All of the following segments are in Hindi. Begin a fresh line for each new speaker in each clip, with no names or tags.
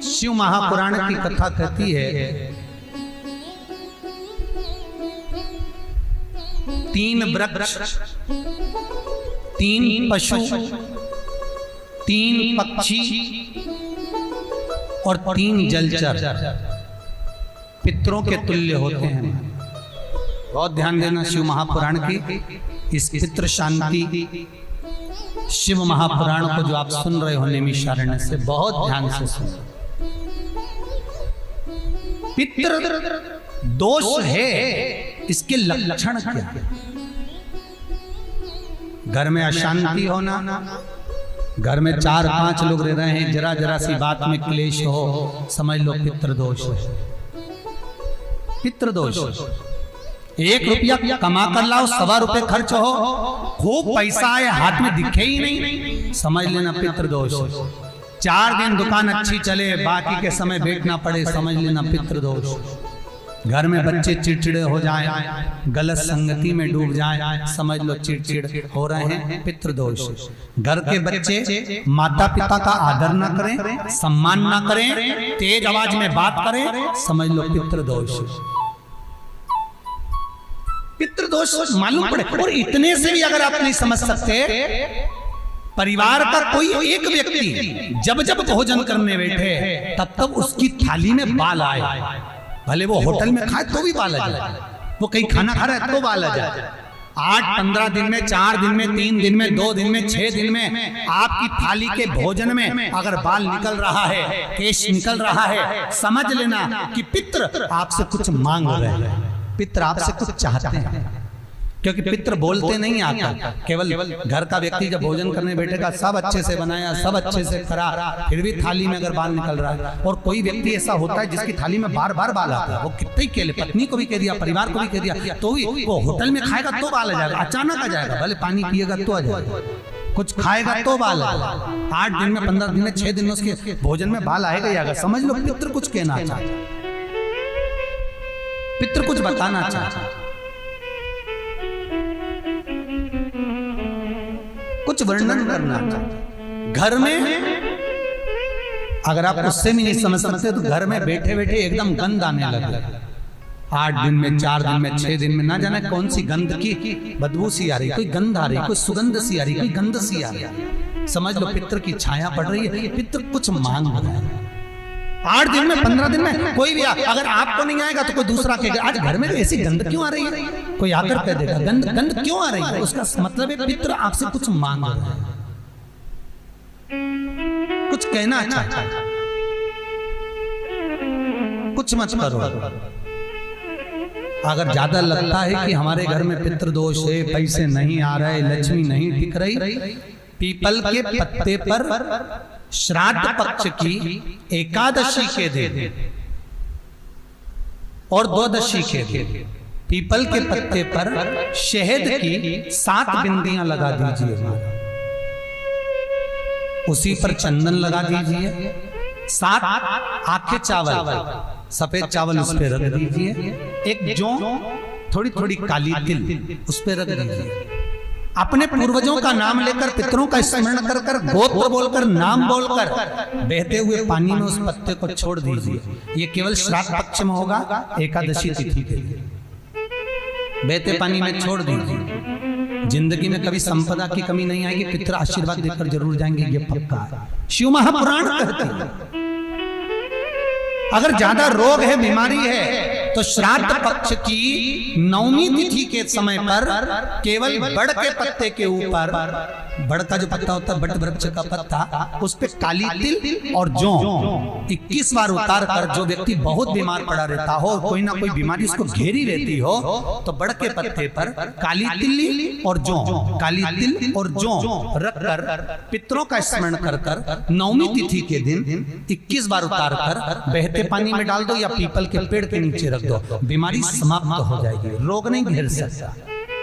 शिव महापुराण की कथा कहती है, 3 वृक्ष, 3 पशु, 3 पक्षी और 3 जलचर पितरों के तुल्य होते हैं। बहुत ध्यान देना शिव महापुराण की इस पितृ शांति शिव महापुराण को जो आप सुन रहे हो नैमिषारण्य से, बहुत ध्यान से सुनो। पितृ दोष है, इसके लक्षण क्या है? घर में अशांति होना, घर में 4-5 लोग रह रहे हैं, जरा जरा सी बात में क्लेश हो, समझ लो पितृदोष है। पितृदोष, 1 रुपया कमा कर लाओ, 1.25 रुपए खर्च हो, खूब पैसा है, हाथ में दिखे ही नहीं, समझ लेना पितृदोष। 4 दिन दुकान अच्छी चले, बाकी के समय बैठना पड़े, समझ लेना पितृदोष। घर में बच्चे चिड़चिड़े हो जाएं, गलत संगति में डूब जाएं, समझ लो चिड़चिड़ हो रहे हैं, पितृदोष। घर के बच्चे माता पिता का आदर ना करें, सम्मान ना करें, तेज आवाज में बात करें, समझ लो पितृदोष। पितृदोष मालूम पड़े। और इतने से भी अगर आप नहीं समझ सकते, परिवार का कोई एक व्यक्ति जब जब भोजन करने बैठे तब तब उसकी थाली में बाल आए, भले वो होटल में खाए तो भी बाल आ जाए, वो कहीं खाना खा रहा है तो बाल आ जाए। 8-15 दिन में, 4 दिन में, 3 दिन में, 2 दिन में, 6 दिन में आपकी थाली के भोजन में अगर बाल निकल रहा है, केश निकल रहा है, समझ लेना कि पितृ आपसे कुछ मांग रहे हैं, पितृ आपसे कुछ चाहते हैं। क्योंकि पितृ बोलते नहीं आता, केवल घर का व्यक्ति जब भोजन करने बैठेगा, सब अच्छे से बनाया, सब अच्छे से करा, फिर भी थाली में अगर बाल निकल रहा है, और कोई व्यक्ति ऐसा होता है जिसकी थाली में बार बार बाल आता है, वो कितने ही केले, पत्नी को भी कह दिया, परिवार को भी कह दिया, तो भी वो होटल में खाएगा तो बाल आ जाएगा, अचानक आ जाएगा, भले पानी पिएगा तो आ जाएगा, कुछ खाएगा तो बाल आएगा। 8 दिन में, 15 दिन में, 6 दिन में उसके भोजन में बाल आएगा ही आएगा। समझ लो पितृ कुछ कहना चाहता, पितृ कुछ बताना चाहता, कुछ वर्णन करना चाहता। घर में अगर आप उससे भी नहीं समझ सकते तो घर में बैठे बैठे एकदम गंध आने लगे। 8 दिन में, 4 दिन में, 6 दिन में, ना जाने कौन सी गंध की बदबू सी आ रही, कोई गंध आ रही, कोई सुगंध सी आ रही, कोई गंध सी आ रही, समझ लो पितृ की छाया पड़ रही है, पितृ कुछ मांग रहा है। 8 दिन में, 15 दिन में कोई भी अगर आपको नहीं आएगा तो कोई दूसरा कहेगा, आज घर में ऐसी गंध क्यों आ रही है, कोई आकर कह देगा गंध क्यों आ रही है, उसका मतलब है पितृ आपसे कुछ मांग रहा है, कुछ कहना चाहता है, कुछ मत करो। अगर ज्यादा लगता है कि हमारे घर में पितृदोष है, पैसे नहीं आ रहे, लक्ष्मी नहीं टिक रही, पीपल के पत्ते पर श्राद्ध पक्ष की एकादशी के दिन और द्वादशी के दिन पीपल के पत्ते पर शहद की 7 बिंदियां लगा दीजिए, उसी पर चंदन लगा दीजिए, 7 आखे चावल, सफेद चावल उस पर रख दीजिए, एक जौ, थोड़ी थोड़ी काली तिल उस पर रख दीजिए। अपने पूर्वजों का नाम लेकर, पितरों का स्मरण कर कर, गोत्र बोलकर, नाम बोलकर बहते हुए पानी में उस पत्ते को छोड़ दीजिए। ये केवल श्राद्ध पक्ष में होगा, एकादशी तिथि के लिए बहते पानी में छोड़ दीजिए। जिंदगी में कभी संपदा की कमी नहीं आएगी, पितर आशीर्वाद देकर जरूर जाएंगे, ये पक्का है। शिव महापुराण कहते हैं अगर ज्यादा रोग है, बीमारी है, तो श्राद्ध पक्ष की 9वीं तिथि के समय पर केवल बड़ के पत्ते के ऊपर, बड़ का जो पत्ता होता है, बट वृक्ष का पत्ता, उस पे काली तिल और जौ 21 बार उतार कर, जो व्यक्ति बहुत बीमार पड़ा रहता हो, कोई ना कोई बीमारी उसको घेरी रहती हो, तो बड़ के पत्ते पर काली तिल और जौ, काली तिल और जौ रख कर पितरों का स्मरण कर कर 9वीं तिथि के दिन 21 बार उतार कर बहते पानी में डाल दो या पीपल के पेड़ के नीचे रख दो, बीमारी समाप्त हो जाएगी, रोग नहीं घेर सकता।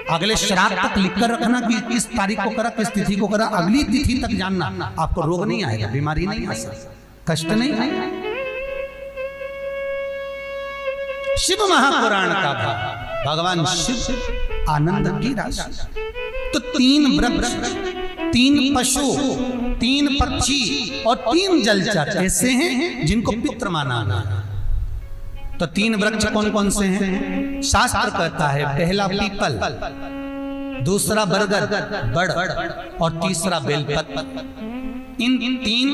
अगले श्राद्ध तक लिखकर रखना कि किस तारीख को करा, किस तिथि को करा, अगली तिथि तक जानना, आपको रोग नहीं आएगा, बीमारी नहीं आ सकता, कष्ट नहीं आएगा। शिव महापुराण का भाव, भगवान शिव आनंद की राशि। तो 3 वृक्ष, 3 पशु, 3 पक्षी और 3 जलचर ऐसे हैं जिनको पितृ माना गया। तो 3 वृक्ष कौन कौन से हैं? शास्त्र कहता है पहला पीपल, दूसरा बरगद बड़ और तीसरा बेलपत्र। इन 3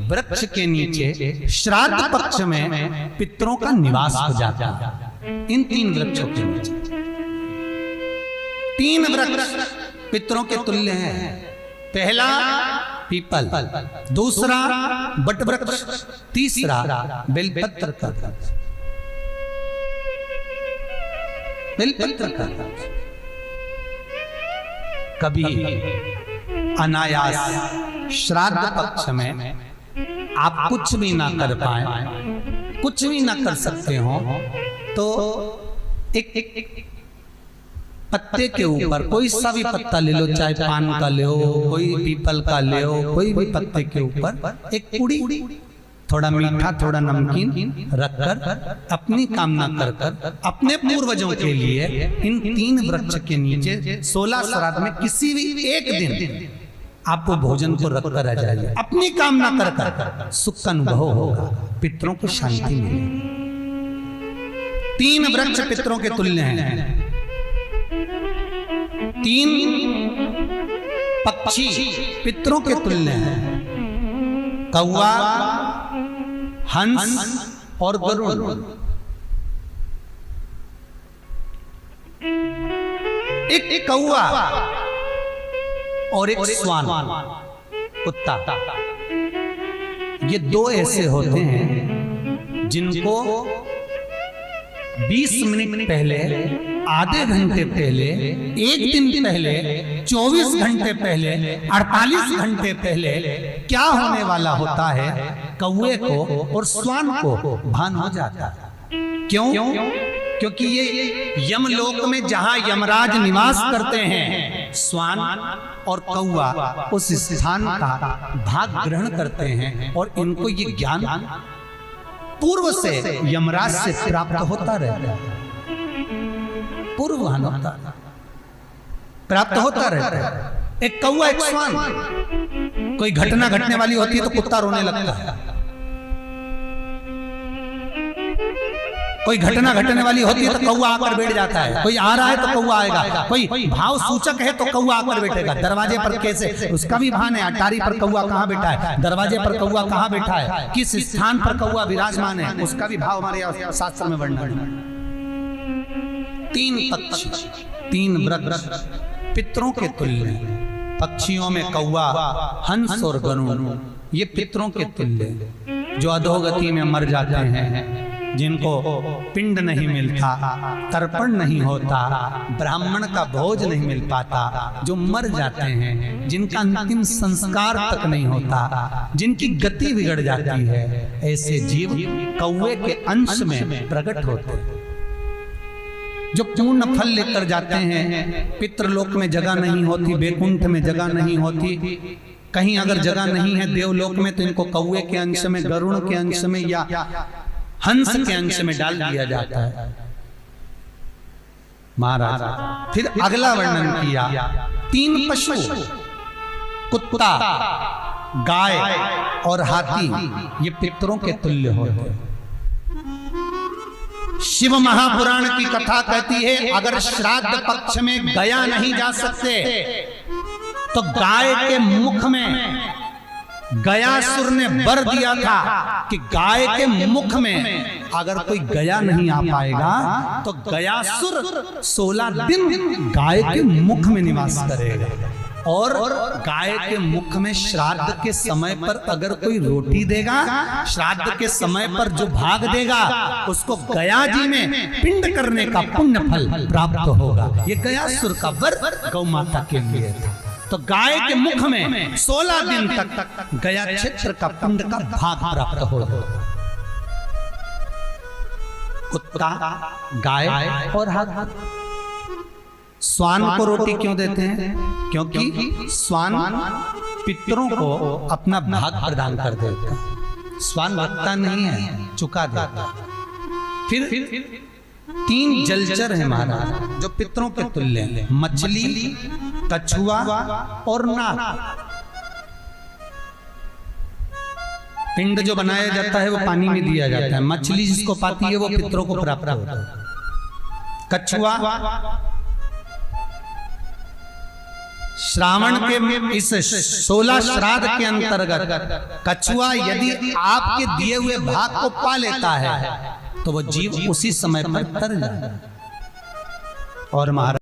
वृक्ष के नीचे श्राद्ध पक्ष में पितरों का निवास हो जाता है। इन 3 वृक्षों के नीचे 3 वृक्ष पितरों के तुल्य हैं। पहला पीपल, दूसरा बट वृक्ष, तीसरा बेलपत्र का वृक्ष। बेलपत्र का कभी अनायास श्राद्ध पक्ष में आप कुछ भी ना कर पाए, कुछ भी ना कर सकते हो, तो एक पत्ते के ऊपर कोई सा भी पत्ता ले लो, चाहे पान का ले हो, कोई पीपल का ले हो, कोई भी पत्ते के ऊपर एक पुड़ी, थोड़ा मीठा थोड़ा नमकीन रखकर अपनी कामना कर अपने पूर्वजों के लिए इन 3 वृक्ष के नीचे 16 श्राद्ध में किसी भी एक दिन आप वो भोजन को रखकर रह जाइए। अपनी कामना कर सुख का अनुभव होगा, पितरों को शांति मिलेगी। 3 वृक्ष पितरों के तुल्य हैं। 3 पक्षी पितरों के तुल्य हैं। कौवा, हंस और गरुड़। एक कौवा और एक श्वान, कुत्ता, ये 2 ऐसे होते हैं जिनको 20 मिनट पहले, आधे घंटे पहले, 1 दिन पहले, 24 घंटे पहले, 48 घंटे पहले क्या होने वाला होता है कौवे को और श्वान को भान हो जाता है। क्यों? क्योंकि ये यमलोक में जहां यमराज निवास करते हैं, श्वान और कौवा उस स्थान का भाग ग्रहण करते हैं और इनको ये ज्ञान पूर्व से यमराज से प्राप्त होता रहता है। पूर्वभान होता प्राप्त होता रहता है। एक कौवा, एक श्वान, कोई घटना घटने वाली होती है तो कुत्ता रोने लगता है, कोई घटना घटने वाली होती है तो कौवा आकर बैठ जाता है, कोई आ रहा है तो कौवा आएगा, कोई भाव सूचक है तो कौवा आकर बैठेगा। दरवाजे पर कैसे, उसका भी भान है, अटारी पर कौवा कहाँ बैठा है, दरवाजे पर कौवा कहाँ बैठा है, किस स्थान पर कौवा विराजमान है, उसका भी भाव हमारे शास्त्र में वर्णन है। 3 पक्षी, 3 वृक्ष पितरों के तुल्य हैं। पक्षियों में कौवा, हंस और गरुड़, ये पितरों के तुल्य जो अधोगति में मर जाते हैं, जिनको पिंड नहीं मिलता, तर्पण नहीं होता, ब्राह्मण का भोज नहीं मिल पाता, जो मर जाते हैं, जिनका अंतिम संस्कार तक नहीं होता, जिनकी गति बिगड़ जाती है, ऐसे जीव कौवे के अंश में प्रकट होते हैं। जो पूर्ण फल लेकर जाते हैं, पितृलोक में जगह नहीं होती, बैकुंठ में जगह नहीं होती, कहीं अगर जगह नहीं है देवलोक में तो इनको कौवे के अंश में, गरुड़ के अंश में या हंस के अंश में डाल दिया जाता है। महाराज फिर अगला वर्णन किया, 3 पशु, कुत्ता, गाय और हाथी, ये पितरों के तुल्य होते हैं। शिव महापुराण की कथा कहती है अगर श्राद्ध पक्ष में गया नहीं जा सकते तो गाय के मुख में गयासुर ने वर दिया था कि गाय के मुख में अगर कोई गया नहीं आ पाएगा तो गयासुर 16 दिन गाय के मुख में निवास करेगा। और गाय के मुख में श्राद्ध के समय पर अगर कोई रोटी देगा, श्राद्ध के समय पर जो भाग देगा उसको गया जी में पिंड करने का पुण्य फल प्राप्त होगा। ये गयासुर का वर गौ माता के लिए था। तो गाय के मुख में 16 दिन तक गया क्षेत्र का पिंड का भाग प्राप्त होगा। कुत्ता, गाय और हाथी। स्वान को रोटी क्यों देते हैं? क्योंकि स्वान पितरों को अपना भाग प्रदान कर देता है। स्वान भगता नहीं है, चुका देता। फिर 3 जलचर है महाराज जो पितरों के तुल्य हैं। मछली, कछुआ और नाग। पिंड जो बनाया जाता है वो पानी में दिया जाता है, मछली जिसको पाती है वो पितरों को प्राप्त होता है। कछुआ श्रावण के इस 16 श्राद्ध के अंतर्गत कछुआ यदि आपके दिए हुए भाग को पा लेता है तो वो जीव उसी समय पर तर जाता है। और महाराज